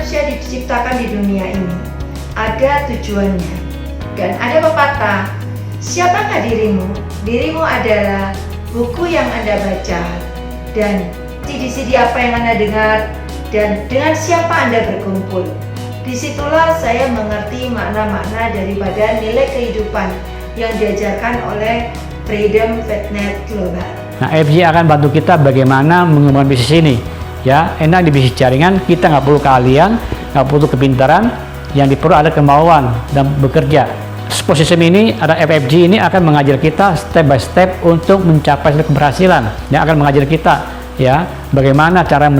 manusia diciptakan di dunia ini ada tujuannya. Dan ada pepatah, siapakah dirimu? Dirimu adalah buku yang Anda baca, dan CD-CD apa yang Anda dengar, dan dengan siapa Anda berkumpul. Disitulah saya mengerti makna-makna daripada nilai kehidupan yang diajarkan oleh Freedom Fitnet Global. Nah, FFG akan bantu kita bagaimana mengembangkan bisnis ini. Ya, enak di bisnis jaringan, kita nggak perlu keahlian, nggak perlu kepintaran, yang diperlu ada kemauan dan bekerja. Support system ini, ada FFG ini akan mengajar kita step by step untuk mencapai keberhasilan. Yang akan mengajar kita ya bagaimana cara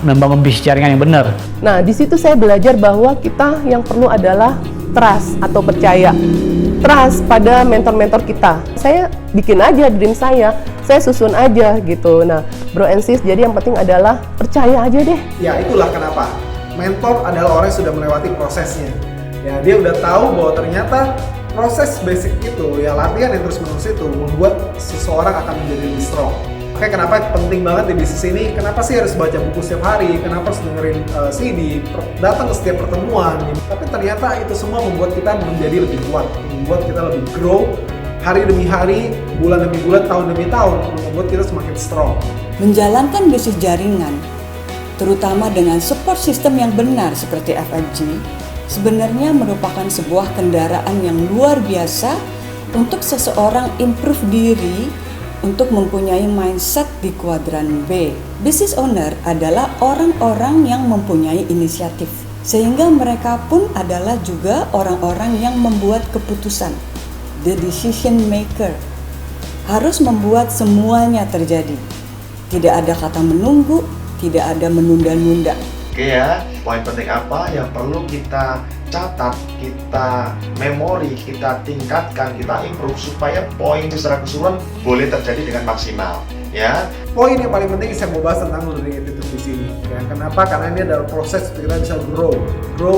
membangun bisnis jaringan yang benar. Nah, di situ saya belajar bahwa kita yang perlu adalah trust atau percaya. Trust pada mentor-mentor kita. Saya bikin aja dream saya susun aja gitu. Nah, Bro and Sis, jadi yang penting adalah percaya aja deh. Ya, itulah kenapa mentor adalah orang yang sudah melewati prosesnya. Ya, dia udah tahu bahwa ternyata proses basic itu, ya latihan yang terus-menerus itu membuat seseorang akan menjadi lebih strong. Makanya kenapa penting banget di bisnis ini, kenapa sih harus baca buku setiap hari, kenapa harus dengerin CD, datang ke setiap pertemuan. Tapi ternyata itu semua membuat kita menjadi lebih kuat, membuat kita lebih grow, hari demi hari, bulan demi bulan, tahun demi tahun, membuat kita semakin strong. Menjalankan bisnis jaringan, terutama dengan support system yang benar seperti FFG, sebenarnya merupakan sebuah kendaraan yang luar biasa untuk seseorang improve diri untuk mempunyai mindset di kuadran B. Business owner adalah orang-orang yang mempunyai inisiatif, sehingga mereka pun adalah juga orang-orang yang membuat keputusan. The decision maker harus membuat semuanya terjadi. Tidak ada kata menunggu, tidak ada menunda-nunda. Oke ya, poin penting apa yang perlu kita catat, kita memori, kita tingkatkan, kita improve supaya poin secara keseluruhan boleh terjadi dengan maksimal. Ya. Poin yang paling penting saya mau bahas tentang learning attitude di sini. Ya, kenapa? Karena ini adalah proses kita bisa grow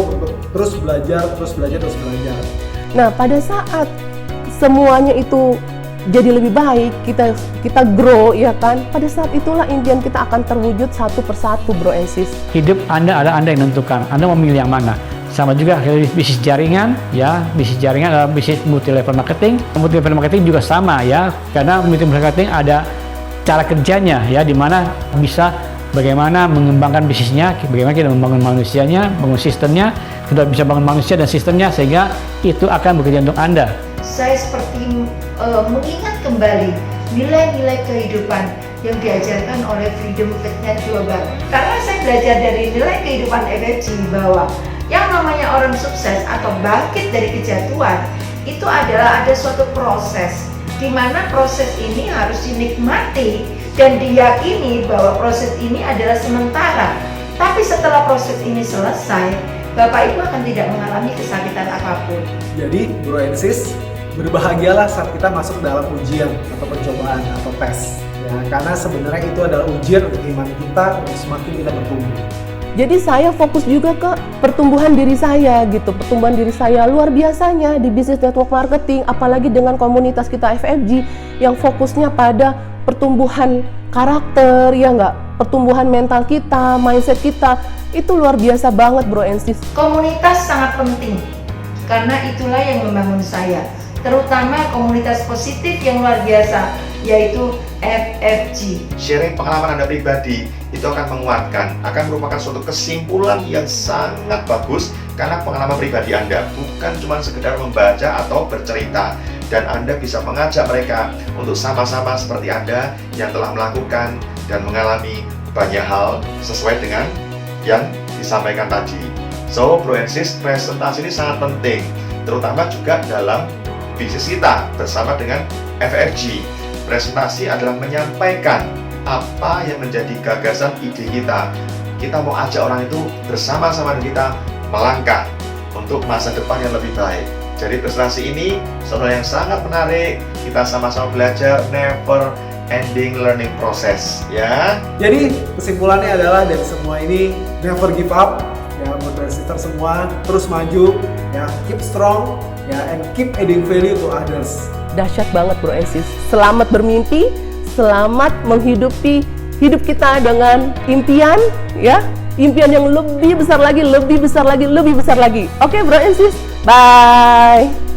untuk terus belajar. Nah, pada saat semuanya itu jadi lebih baik, kita grow, ya kan? Pada saat itulah impian kita akan terwujud satu persatu, Bro and Sis. Hidup Anda adalah Anda yang menentukan, Anda mau memilih yang mana. Sama juga bisnis jaringan, ya bisnis jaringan adalah bisnis multi level marketing. Multi level marketing juga sama ya, karena multi level marketing ada cara kerjanya ya, di mana bisa bagaimana mengembangkan bisnisnya, bagaimana kita membangun manusianya, bangun sistemnya, kita bisa bangun manusia dan sistemnya sehingga itu akan bekerja untuk Anda. Saya seperti mengingat kembali nilai-nilai kehidupan yang diajarkan oleh Freedom Fitnet Global. Karena saya belajar dari nilai kehidupan FFG bahwa yang namanya orang sukses atau bangkit dari kejatuhan itu adalah ada suatu proses, di mana proses ini harus dinikmati dan diyakini bahwa proses ini adalah sementara. Tapi setelah proses ini selesai, Bapak Ibu akan tidak mengalami kesakitan apapun. Jadi, Bro and Sis, berbahagialah saat kita masuk dalam ujian atau percobaan atau tes. Ya, karena sebenarnya itu adalah ujian untuk iman kita untuk semakin kita bertumbuh. Jadi saya fokus juga ke pertumbuhan diri saya gitu. Pertumbuhan diri saya luar biasanya di bisnis network marketing, apalagi dengan komunitas kita FFG yang fokusnya pada pertumbuhan karakter, ya enggak? Pertumbuhan mental kita, mindset kita, itu luar biasa banget, Bro and Sis. Komunitas sangat penting, karena itulah yang membangun saya. Terutama komunitas positif yang luar biasa, yaitu FFG. Sharing pengalaman Anda pribadi itu akan menguatkan, akan merupakan suatu kesimpulan yang sangat bagus karena pengalaman pribadi Anda bukan cuma sekedar membaca atau bercerita, dan Anda bisa mengajak mereka untuk sama-sama seperti Anda yang telah melakukan dan mengalami banyak hal sesuai dengan yang disampaikan tadi. So, Bro and Sis, presentasi ini sangat penting, terutama juga dalam bisnis kita bersama dengan FFG. Presentasi adalah menyampaikan apa yang menjadi gagasan ide kita. Kita mau ajak orang itu bersama-sama dengan kita melangkah untuk masa depan yang lebih baik. Jadi presentasi ini sesuatu yang sangat menarik. Kita sama-sama belajar, never ending learning process, ya. Jadi kesimpulannya adalah dari semua ini, never give up. Ya, buat sister semua terus maju, ya, keep strong, ya, and keep adding value to others. Dahsyat banget, Bro and Sis. Selamat bermimpi, selamat menghidupi hidup kita dengan impian, ya. impian yang lebih besar lagi, lebih besar lagi, lebih besar lagi. Oke, bro and sis, bye.